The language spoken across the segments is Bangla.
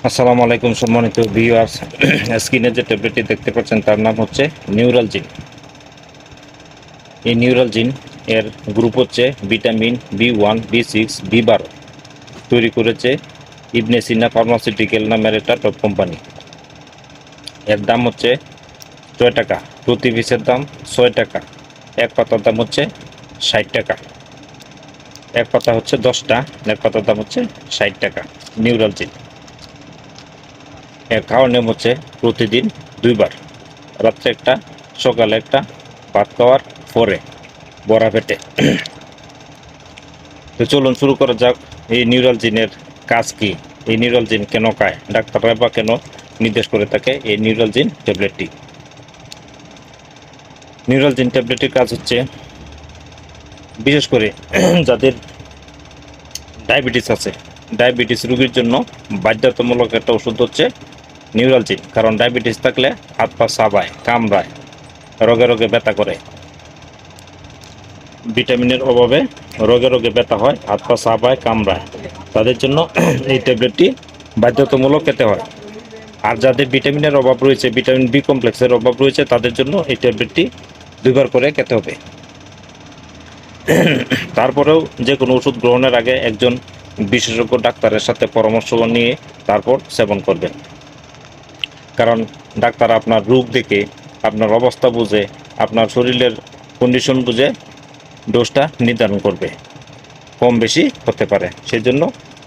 আসসালামু আলাইকুম সম্মানিত ভিউয়ার্স। স্ক্রিনে যে ট্যাবলেটটি দেখতে পাচ্ছেন তার নাম হচ্ছে নিউরালজিন। এই নিউরালজিন এর গ্রুপ হচ্ছে ভিটামিন B1, B6, B12। তৈরি করেছে ইবনে সিনা ফার্মাসিউটিক্যাল নামের একটা টপ কোম্পানি। এর দাম হচ্ছে 6 টাকা, প্রতি পিসের দাম 6 টাকা। এক পাতার দাম হচ্ছে 60 টাকা। এক পাতা হচ্ছে 10টা, এক পাতার দাম হচ্ছে 60 টাকা। নিউরালজিন এর খাওয়ার নিয়ম হচ্ছে প্রতিদিন 2বার, রাত্রে একটা, সকালে একটা, ভাত খাওয়ার পরে বড়া পেটে। তো চলুন শুরু করা যাক। এই নিউরালজিনের কাজ কি, এই নিউরালজিন কেন খায়, ডাক্তাররা বা কেন নির্দেশ করে থাকে এই নিউরালজিন ট্যাবলেটটি। নিউরালজিন ট্যাবলেটের কাজ হচ্ছে বিশেষ করে যাদের ডায়াবেটিস আছে, ডায়াবেটিস রোগীর জন্য বাধ্যতামূলক একটা ওষুধ হচ্ছে নিউরালজিন। কারণ ডায়াবেটিস থাকলে হাত পা সাবায়, কামড়ায়, রোগে রোগে ব্যথা করে। ভিটামিনের অভাবে রোগে রোগে ব্যথা হয়, হাত পা সাবায়, কামড়ায়, তাদের জন্য এই ট্যাবলেটটি বাধ্যতামূলক খেতে হয়। আর যাদের ভিটামিনের অভাব রয়েছে, ভিটামিন বি কমপ্লেক্সের অভাব রয়েছে, তাদের জন্য এই ট্যাবলেটটি 2বার করে খেতে হবে। তারপরেও যে কোনো ওষুধ গ্রহণের আগে একজন বিশেষজ্ঞ ডাক্তারের সাথে পরামর্শ নিয়ে তারপর সেবন করবেন। কারণ ডাক্তার আপনার রোগ দেখে, আপনার অবস্থা বুঝে, আপনার শরীরের কন্ডিশন বুঝে ডোজটা নির্ধারণ করবে, কম বেশি হতে পারে। সেই জন্য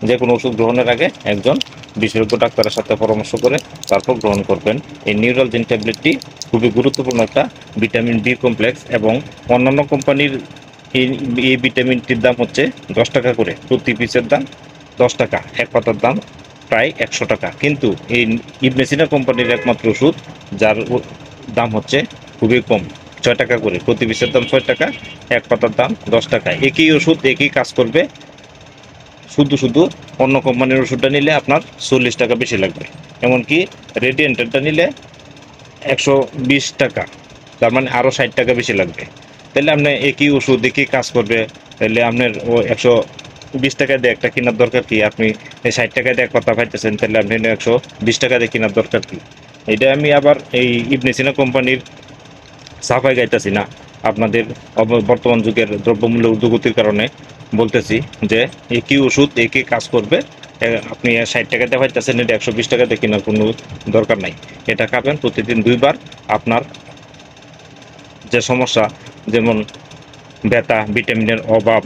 যে কোনো ওষুধ গ্রহণের আগে একজন বিশেষজ্ঞ ডাক্তারের সাথে পরামর্শ করে তারপর গ্রহণ করবেন। এই নিউরালজিন ট্যাবলেটটি খুবই গুরুত্বপূর্ণ একটা ভিটামিন বি কমপ্লেক্স, এবং অন্যান্য কোম্পানির এই ভিটামিনটির দাম হচ্ছে 10 টাকা করে, প্রতি পিসের দাম 10 টাকা, এক পাতার দাম প্রায় 100 টাকা। কিন্তু এই ইবনে সিনা কোম্পানির একমাত্র ওষুধ যার দাম হচ্ছে খুবই কম, 6 টাকা করে, প্রতি পিসের দাম 6 টাকা, এক পাতার দাম 10 টাকা। একই ওষুধ একই কাজ করবে, শুধু শুধু অন্য কোম্পানির ওষুধটা নিলে আপনার 40 টাকা বেশি লাগবে। এমনকি রেডিয়েন্টারটা নিলে 120 টাকা, তার মানে আরও 60 টাকা বেশি লাগবে। তাহলে আপনি একই ওষুধ একই কাজ করবে, তাহলে আপনার ও 120 টাকা দিয়ে একটা কেনার দরকার কি? আপনি 60 টাকা দিয়ে এক পাতা পাইতেছেন, তাহলে আপনি 120 টাকা দিয়ে কেনার দরকার কি? এটা আমি আবার এই ইবনে সিনা কোম্পানির সাফাই গাইতেছি না, আপনাদের বর্তমান যুগের দ্রব্যমূল্য ঊর্ধ্বগতির কারণে বলতেছি যে একই ওষুধ একই কাজ করবে। আপনি 60 টাকা দিয়ে পাইতেছেন, এটা 120 টাকা দিয়ে কেনার কোনো দরকার নাই। এটা খাবেন প্রতিদিন 2বার। আপনার যে সমস্যা, যেমন ব্যথা, ভিটামিনের অভাব,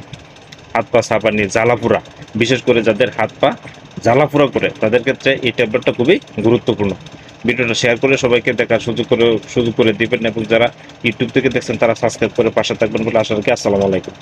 হাত পা সাবানি, জ্বালাপোড়া, বিশেষ করে যাদের হাত পা জ্বালাপোড়া করে তাদের ক্ষেত্রে এই ট্যাবলেটটা খুবই গুরুত্বপূর্ণ। ভিডিওটা শেয়ার করে সবাইকে দেখার সুযোগ করে দিবেন, এবং যারা ইউটিউব থেকে দেখছেন তারা সাবস্ক্রাইব করে পাশে থাকবেন বলে আশা রাখি। আসসালামু আলাইকুম।